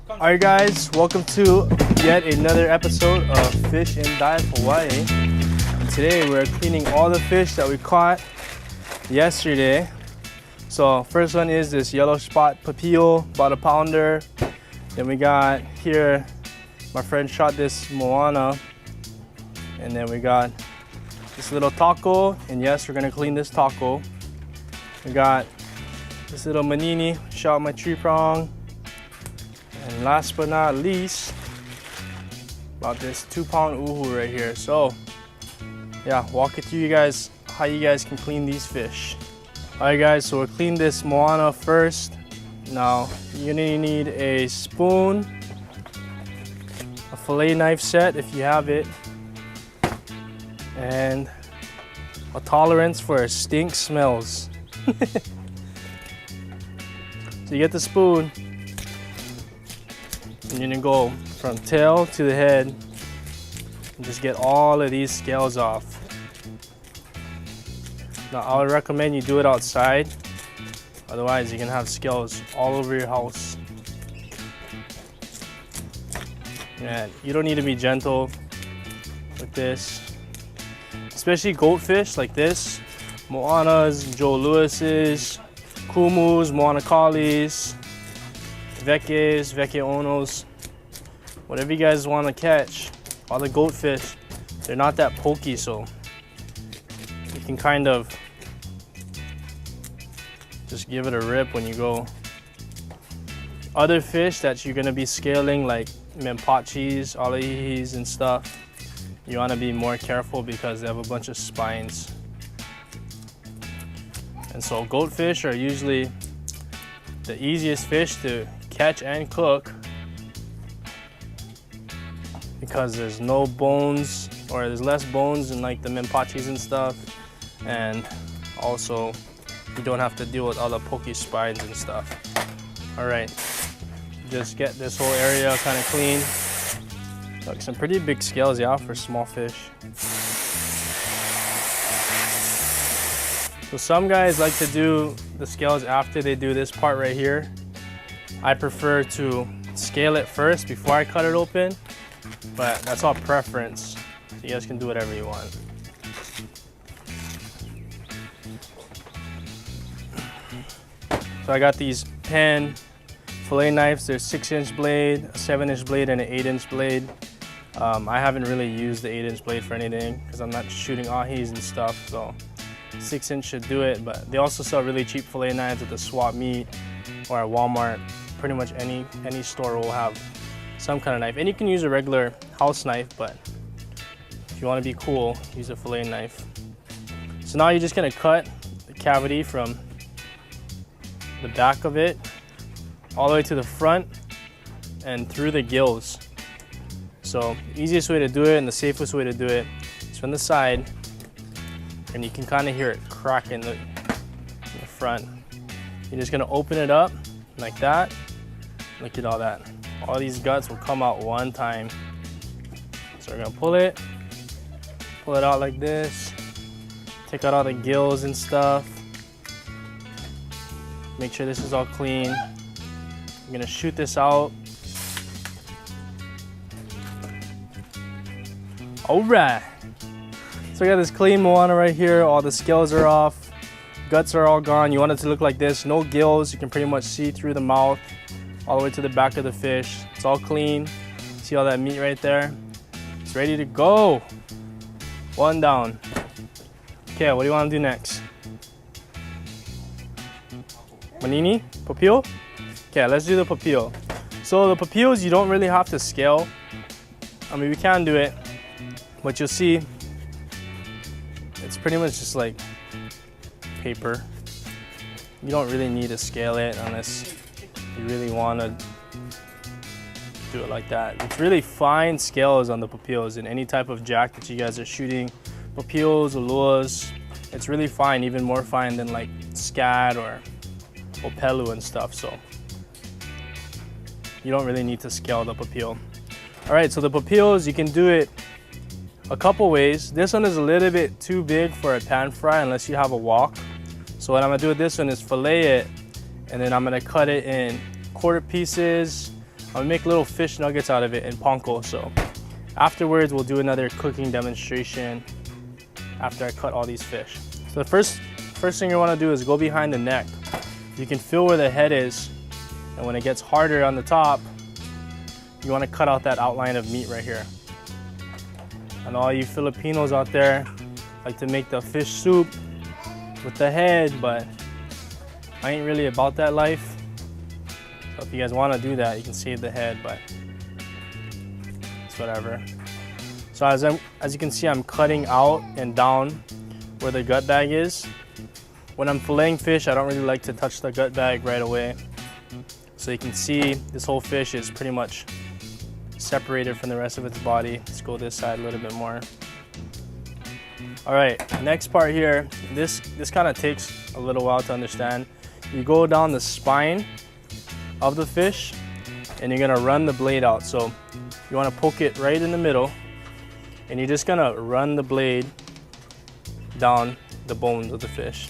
Alright guys, welcome to yet another episode of Fish and Dive Hawaii. And today we're cleaning all the fish that we caught yesterday. So first one is this yellow spot papillo, about a pounder. Then we got here, my friend shot this moana. And then we got this little tako, and yes, we're gonna clean this tako. We got this little manini, shot my tree prong. And last but not least, about this 2-pound uhu right here. So yeah, walk it through you guys, how you guys can clean these fish. Alright guys, so we'll clean this moana first. Now, you're gonna need a spoon, a fillet knife set if you have it, and a tolerance for stink smells. So you get the spoon, and you're gonna go from tail to the head and just get all of these scales off. Now I would recommend you do it outside, otherwise you're gonna have scales all over your house. And you don't need to be gentle with this, especially goatfish like this, moanas, Joe Lewis's, kumus, moana kalis, vekes, veke onos, whatever you guys want to catch. All the goatfish, they're not that pokey, so you can kind of just give it a rip when you go. Other fish that you're gonna be scaling, like mempachis, alahihis and stuff, you wanna be more careful because they have a bunch of spines. And so goatfish are usually the easiest fish to catch and cook because there's no bones, or there's less bones in like the mempachis and stuff, and also you don't have to deal with all the pokey spines and stuff. All right, just get this whole area kind of clean. Look, some pretty big scales, yeah, for small fish. So some guys like to do the scales after they do this part right here. I prefer to scale it first before I cut it open, but that's all preference. So you guys can do whatever you want. So I got these pan fillet knives. There's 6-inch blade, a 7-inch blade, and an 8-inch blade. I haven't really used the 8-inch blade for anything because I'm not shooting ahis and stuff, so 6-inch should do it. But they also sell really cheap fillet knives at the swap meet or at Walmart. Pretty much any store will have some kind of knife, and you can use a regular house knife, but if you want to be cool, use a fillet knife. So now you're just gonna cut the cavity from the back of it all the way to the front and through the gills. So the easiest way to do it and the safest way to do it is from the side, and you can kind of hear it crack in the front. You're just gonna open it up like that. Look at all that. All these guts will come out one time. So we're gonna pull it out like this, take out all the gills and stuff. Make sure this is all clean. I'm gonna shoot this out. All right. So I got this clean moana right here. All the scales are off. Guts are all gone. You want it to look like this. No gills. You can pretty much see through the mouth all the way to the back of the fish. It's all clean. See all that meat right there? It's ready to go. One down. Okay, what do you want to do next? Manini? Papillo? Okay, let's do the papillo. So the papillos, you don't really have to scale. I mean, we can do it, but you'll see it's pretty much just like paper. You don't really need to scale it unless you really want to do it like that. It's really fine scales on the papillos in any type of jack that you guys are shooting. Papillos, uluas, it's really fine, even more fine than like scat or opelu and stuff. So you don't really need to scale the papillo. All right, so the papillos, you can do it a couple ways. This one is a little bit too big for a pan fry unless you have a wok. So what I'm gonna do with this one is fillet it, and then I'm gonna cut it in quarter pieces. I'm gonna make little fish nuggets out of it in panko. So afterwards, we'll do another cooking demonstration after I cut all these fish. So the first thing you wanna do is go behind the neck. You can feel where the head is, and when it gets harder on the top, you wanna cut out that outline of meat right here. And all you Filipinos out there like to make the fish soup with the head, but I ain't really about that life. So if you guys wanna do that, you can save the head, but it's whatever. So as you can see, I'm cutting out and down where the gut bag is. When I'm filleting fish, I don't really like to touch the gut bag right away. So you can see this whole fish is pretty much separated from the rest of its body. Let's go this side a little bit more. All right, next part here, this kind of takes a little while to understand. You go down the spine of the fish and you're gonna run the blade out. So you wanna poke it right in the middle and you're just gonna run the blade down the bones of the fish.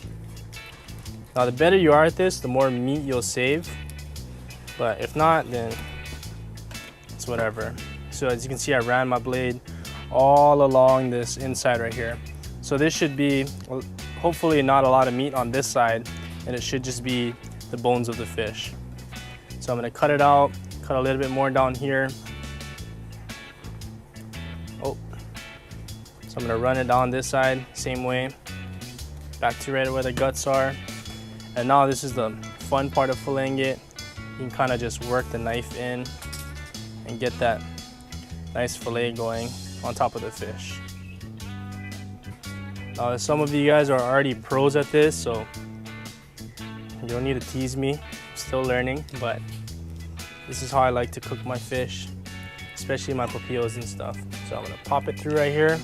Now the better you are at this, the more meat you'll save. But if not, then it's whatever. So as you can see, I ran my blade all along this inside right here. So this should be, hopefully not a lot of meat on this side, and it should just be the bones of the fish. So I'm gonna cut it out, cut a little bit more down here. Oh, so I'm gonna run it down this side, same way, back to right where the guts are. And now this is the fun part of filleting it. You can kind of just work the knife in and get that nice fillet going on top of the fish. Now some of you guys are already pros at this, so you don't need to tease me. I'm still learning, but this is how I like to cook my fish, especially my papillos and stuff. So I'm gonna pop it through right here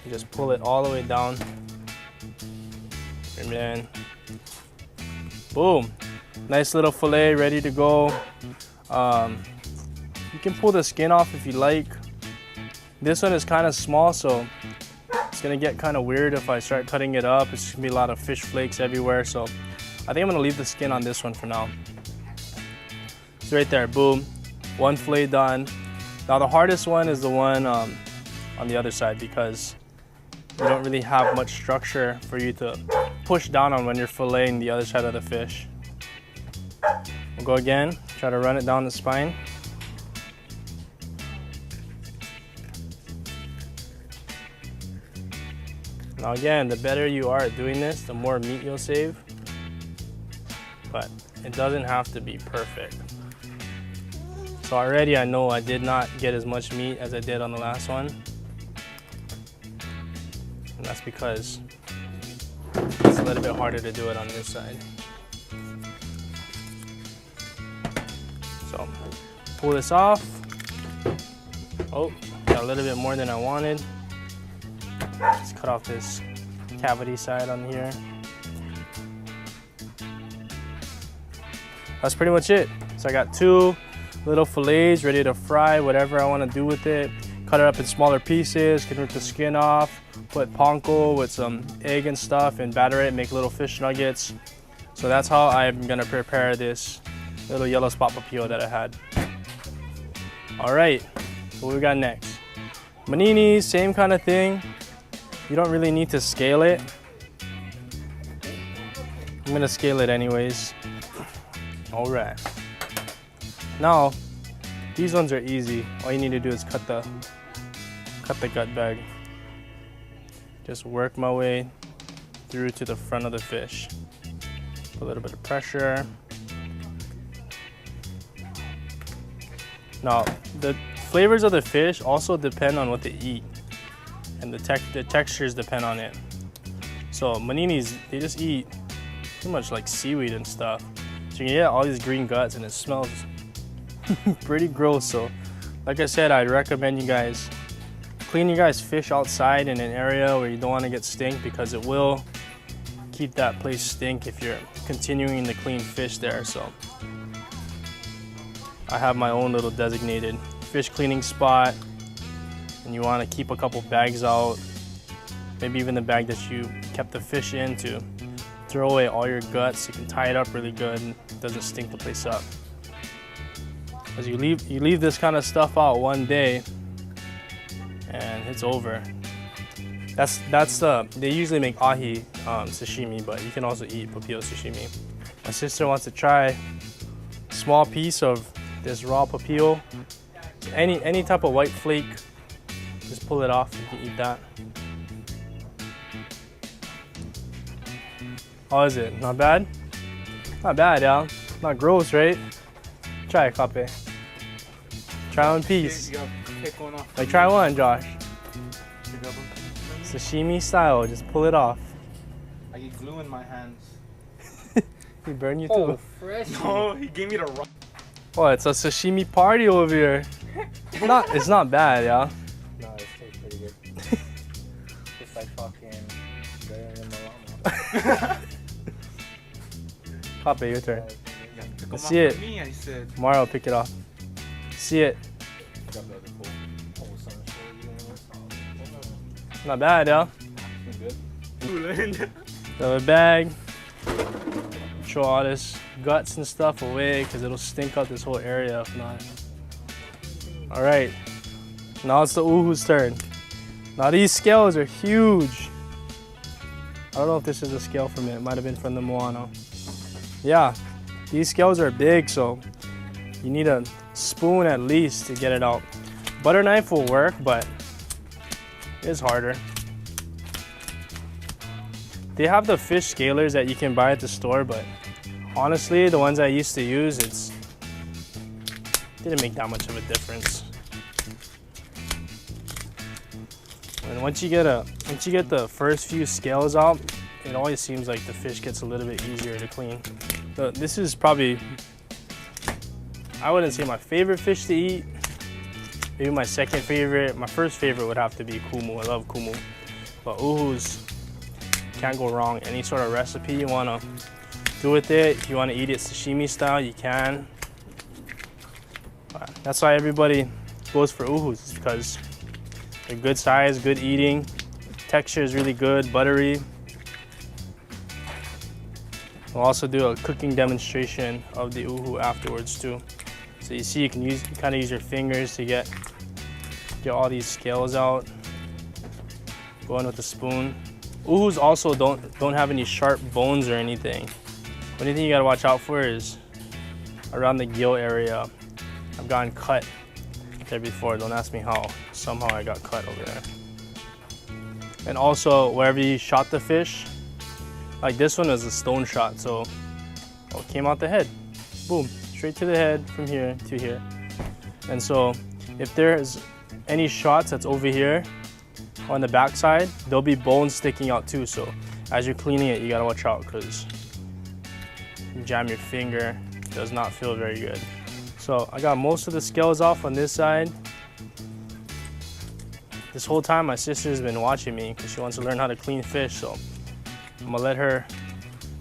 and just pull it all the way down. And then, boom. Nice little fillet ready to go. You can pull the skin off if you like. This one is kind of small, so it's gonna get kind of weird if I start cutting it up. It's gonna be a lot of fish flakes everywhere, so I think I'm gonna leave the skin on this one for now. So right there, boom, one fillet done. Now the hardest one is the one on the other side because you don't really have much structure for you to push down on when you're filleting the other side of the fish. We'll go again, try to run it down the spine. Now again, the better you are at doing this, the more meat you'll save, but it doesn't have to be perfect. So already I know I did not get as much meat as I did on the last one. And that's because it's a little bit harder to do it on this side. So pull this off. Oh, got a little bit more than I wanted. Let's cut off this cavity side on here. That's pretty much it. So I got two little fillets ready to fry, whatever I want to do with it. Cut it up in smaller pieces, can rip the skin off, put panko with some egg and stuff and batter it, make little fish nuggets. So that's how I'm gonna prepare this little yellow spot papillo that I had. All right, so what we got next? Maninis, same kind of thing. You don't really need to scale it. I'm gonna scale it anyways. All right. Now, these ones are easy. All you need to do is cut the gut bag. Just work my way through to the front of the fish. Put a little bit of pressure. Now, the flavors of the fish also depend on what they eat, and the textures depend on it. So maninis, they just eat pretty much like seaweed and stuff. So you can get all these green guts and it smells pretty gross. So like I said, I'd recommend you guys clean your guys' fish outside in an area where you don't want to get stink, because it will keep that place stink if you're continuing to clean fish there. So I have my own little designated fish cleaning spot, and you want to keep a couple bags out, maybe even the bag that you kept the fish in, to throw away all your guts. You can tie it up really good and it doesn't stink the place up. Because you leave this kind of stuff out one day and it's over. They usually make ahi sashimi, but you can also eat papio sashimi. My sister wants to try a small piece of this raw papio. Any type of white flake, just pull it off, you can eat that. How is it? Not bad? Not bad, y'all. Not gross, right? Try it, Kape. Try one piece. Like, try one, Josh. Sashimi style, just pull it off. I get glue in my hands. He burned you Oh, too. fresh. No, he gave me the wrong. Oh, it's a sashimi party over here. It's not bad, y'all. No, it tastes pretty good. It's like fucking better than the llama. Kape, your turn. Let's see it. Me, I said. Mario, pick it off. See it. Not bad, y'all. Another bag. Throw all this guts and stuff away because it'll stink out this whole area if not. All right, now it's the uhu's turn. Now these scales are huge. I don't know if this is a scale from it. It might have been from the Moana. Yeah, these scales are big, so you need a spoon at least to get it out. Butter knife will work, but it's harder. They have the fish scalers that you can buy at the store, but honestly, the ones I used to use, didn't make that much of a difference. And once you get the first few scales out, it always seems like the fish gets a little bit easier to clean. So this is probably, I wouldn't say my favorite fish to eat. Maybe my second favorite. My first favorite would have to be kumu. I love kumu. But uhus, can't go wrong. Any sort of recipe you want to do with it. If you want to eat it sashimi style, you can. That's why everybody goes for uhus, because they're good size, good eating. Texture is really good, buttery. We'll also do a cooking demonstration of the uhu afterwards too. So you see, you can kind of use your fingers to get all these scales out. Go in with a spoon. Uhus also don't have any sharp bones or anything. Only thing you gotta watch out for is around the gill area. I've gotten cut there before. Don't ask me how. Somehow I got cut over there. And also, wherever you shot the fish, like this one was a stone shot, so it came out the head. Boom, straight to the head from here to here. And so if there's any shots that's over here on the back side, there'll be bones sticking out too. So as you're cleaning it, you gotta watch out because you jam your finger, it does not feel very good. So I got most of the scales off on this side. This whole time my sister's been watching me because she wants to learn how to clean fish. So I'm gonna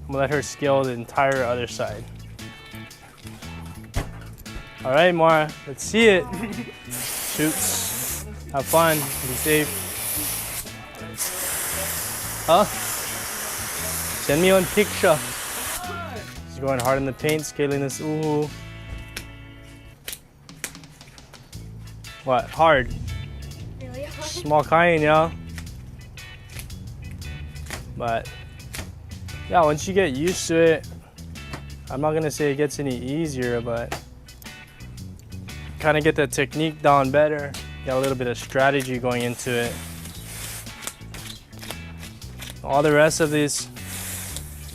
let her scale the entire other side. All right, Mara, let's see it. Shoots. Have fun. Be safe. Huh? Send me one picture. She's going hard in the paint, scaling this uhu. What? Hard? Really hard? Small kain, yeah. But yeah, once you get used to it, I'm not gonna say it gets any easier, but kind of get the technique down better. Got a little bit of strategy going into it. All the rest of this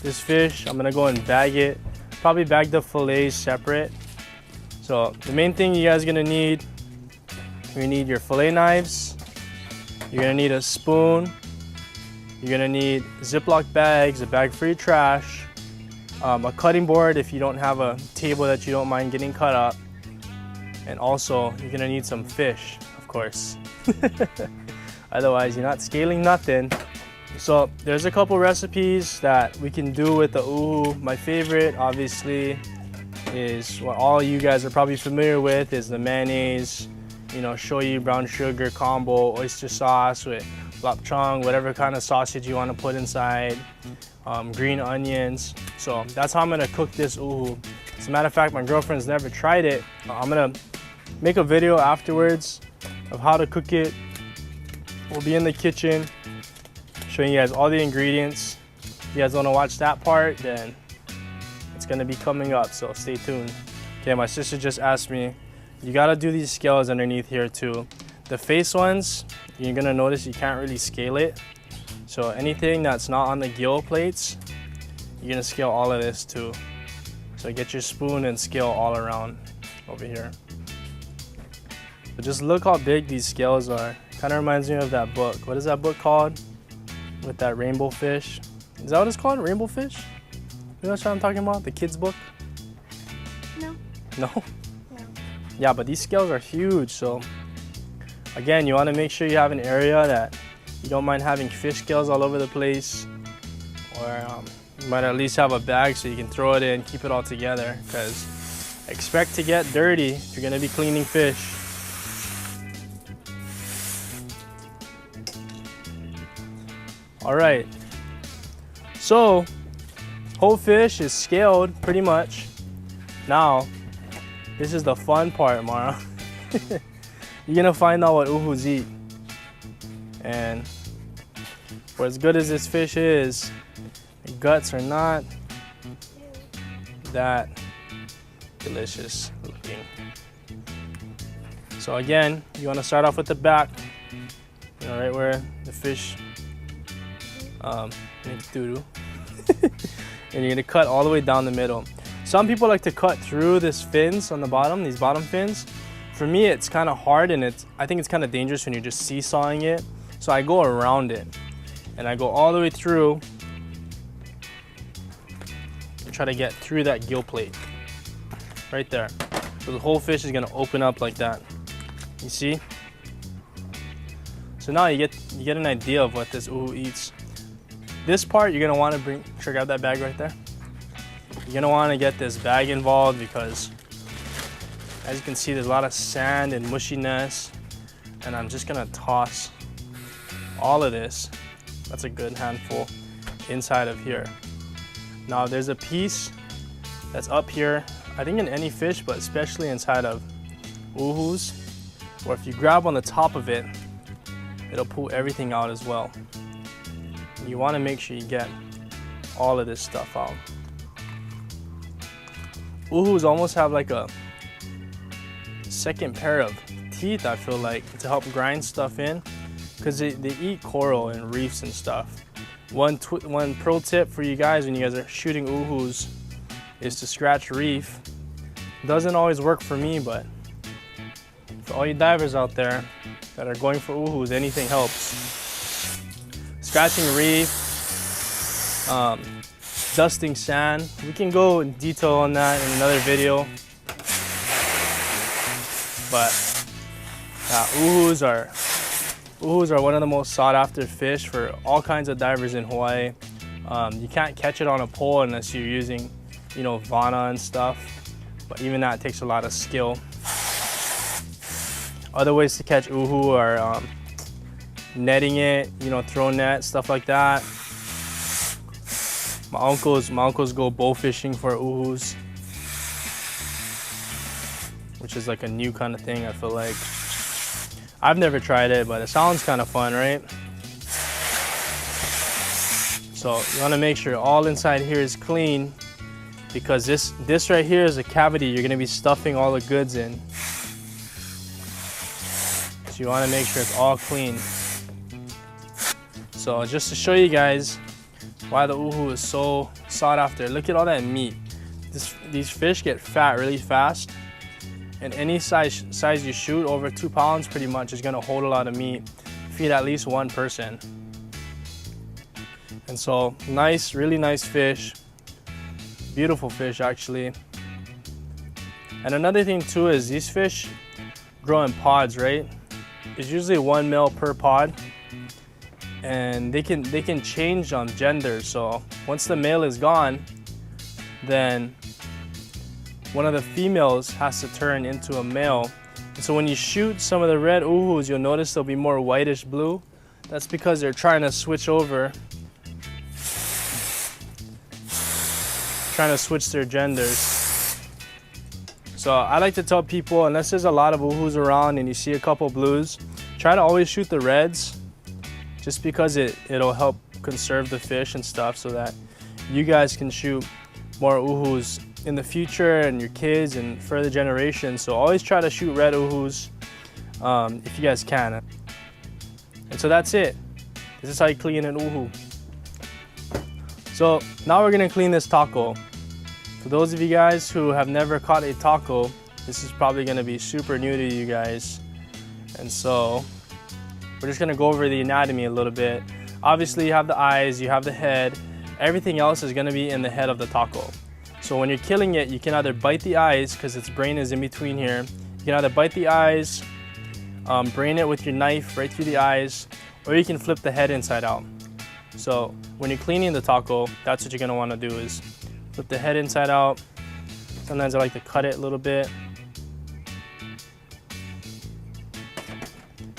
fish, I'm gonna go and bag it. Probably bag the fillets separate. So the main thing you guys are gonna need, you're gonna need your fillet knives. You're gonna need a spoon. You're gonna need Ziploc bags, a bag for your trash, a cutting board if you don't have a table that you don't mind getting cut up. And also, you're gonna need some fish, of course. Otherwise, you're not scaling nothing. So there's a couple recipes that we can do with the uhu. My favorite, obviously, is what all you guys are probably familiar with, is the mayonnaise, you know, shoyu, brown sugar combo, oyster sauce with lapchang, whatever kind of sausage you want to put inside, green onions. So that's how I'm gonna cook this uhu. As a matter of fact, my girlfriend's never tried it. I'm gonna make a video afterwards of how to cook it. We'll be in the kitchen showing you guys all the ingredients. If you guys wanna watch that part, then it's gonna be coming up, so stay tuned. Okay, my sister just asked me, you gotta do these scales underneath here too. The face ones, you're gonna notice you can't really scale it. So anything that's not on the gill plates, you're gonna scale all of this too. So get your spoon and scale all around over here. But just look how big these scales are. Kind of reminds me of that book. What is that book called? With that rainbow fish. Is that what it's called? Rainbow fish? You know what I'm talking about? The kids book? No. No? No. Yeah, but these scales are huge. So again, you want to make sure you have an area that you don't mind having fish scales all over the place. Or you might at least have a bag so you can throw it in, keep it all together. Because expect to get dirty if you're going to be cleaning fish. All right, so whole fish is scaled pretty much. Now, this is the fun part, Mara. You're gonna find out what uhus eat. And for as good as this fish is, the guts are not that delicious looking. So again, you wanna start off with the back, you know, right where the fish makes doo-doo. And you're gonna cut all the way down the middle. Some people like to cut through this fins on the bottom, these bottom fins. For me, it's kind of hard, and I think it's kind of dangerous when you're just seesawing it. So I go around it, and I go all the way through and try to get through that gill plate, right there. So the whole fish is gonna open up like that. You see? So now you get an idea of what this uhu eats. This part you're gonna want to grab that bag right there. You're gonna want to get this bag involved because, as you can see, there's a lot of sand and mushiness, and I'm just gonna toss all of this. That's a good handful inside of here. Now there's a piece that's up here, I think in any fish, but especially inside of uhus, where if you grab on the top of it, it'll pull everything out as well. You want to make sure you get all of this stuff out. Uhus almost have like a second pair of teeth, I feel like, to help grind stuff in, because they eat coral and reefs and stuff. One pro tip for you guys when you guys are shooting uhus is to scratch reef. Doesn't always work for me, but for all you divers out there that are going for uhus, anything helps. Scratching reef, dusting sand. We can go in detail on that in another video. But uhus are one of the most sought after fish for all kinds of divers in Hawaii. You can't catch it on a pole unless you're using, you know, Vana and stuff. But even that takes a lot of skill. Other ways to catch uhu are netting it, you know, throw net, stuff like that. My uncles go bow fishing for uhus, which is like a new kind of thing, I feel like. I've never tried it, but it sounds kind of fun, right? So you want to make sure all inside here is clean, because this right here is a cavity you're going to be stuffing all the goods in. So you want to make sure it's all clean. So just to show you guys why the uhu is so sought after, look at all that meat. These fish get fat really fast, and any size you shoot over 2 pounds pretty much is gonna hold a lot of meat. Feed at least one person. And so nice, really nice fish. Beautiful fish actually. And another thing too is these fish grow in pods, right? It's usually 1 male per pod. And they can change gender. So once the male is gone, then one of the females has to turn into a male. And so when you shoot some of the red uhus, you'll notice they'll be more whitish blue. That's because they're trying to switch over, trying to switch their genders. So I like to tell people, unless there's a lot of woohoos around and you see a couple blues, try to always shoot the reds, just because it'll help conserve the fish and stuff, so that you guys can shoot more woohoos in the future and your kids and further generations. So always try to shoot red woohoos if you guys can. And so that's it. This is how you clean an woohoo. So now we're gonna clean this tako. For those of you guys who have never caught a tako, this is probably gonna be super new to you guys. And so we're just gonna go over the anatomy a little bit. Obviously you have the eyes, you have the head. Everything else is gonna be in the head of the tako. So when you're killing it, you can either bite the eyes, because its brain is in between here. You can either bite the eyes, brain it with your knife right through the eyes, or you can flip the head inside out. So when you're cleaning the tako, that's what you're gonna wanna do, is flip the head inside out. Sometimes I like to cut it a little bit.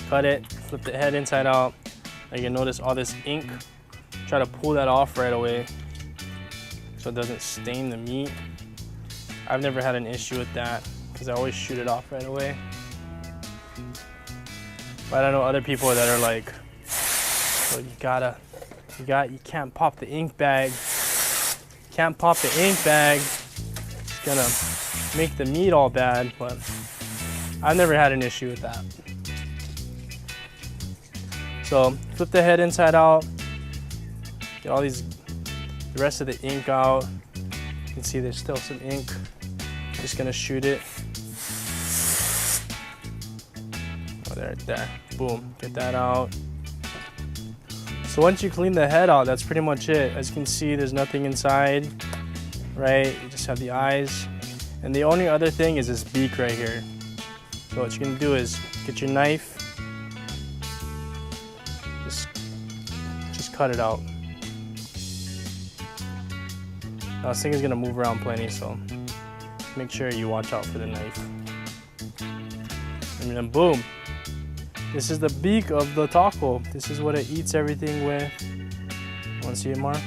Cut it, flip the head inside out. And you can notice all this ink. Try to pull that off right away so it doesn't stain the meat. I've never had an issue with that because I always shoot it off right away. But I know other people that are like, oh, you can't pop the ink bag. Can't pop the ink bag. It's gonna make the meat all bad, but I've never had an issue with that. So flip the head inside out. Get all the rest of the ink out. You can see there's still some ink. Just gonna shoot it. Oh, there. Boom, get that out. So once you clean the head out, that's pretty much it. As you can see, there's nothing inside, right? You just have the eyes. And the only other thing is this beak right here. So what you're gonna do is get your knife, just cut it out. Now this thing is gonna move around plenty, so make sure you watch out for the knife. And then boom. This is the beak of the tako. This is what it eats everything with. Wanna see it more?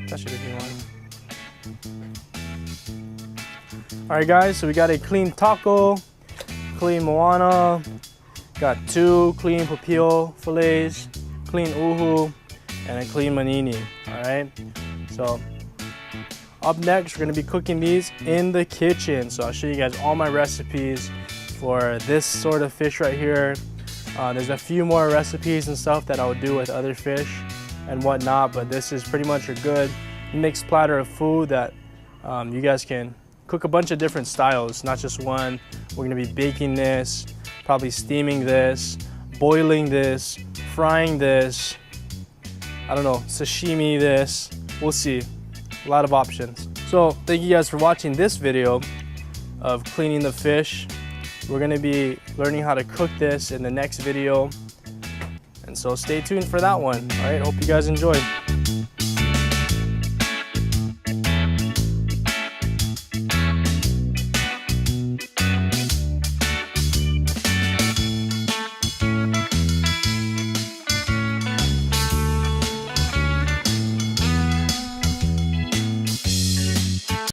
Touch it if you want. Alright guys, so we got a clean tako, clean moana, got 2 clean papio fillets, clean uhu, and a clean manini. Alright? So up next, we're gonna be cooking these in the kitchen. So I'll show you guys all my recipes for this sort of fish right here. There's a few more recipes and stuff that I would do with other fish and whatnot, but this is pretty much a good mixed platter of food that you guys can cook a bunch of different styles, not just one. We're gonna be baking this, probably steaming this, boiling this, frying this, I don't know, sashimi this, we'll see. A lot of options. So thank you guys for watching this video of cleaning the fish. We're gonna be learning how to cook this in the next video. And so stay tuned for that one. All right, hope you guys enjoyed.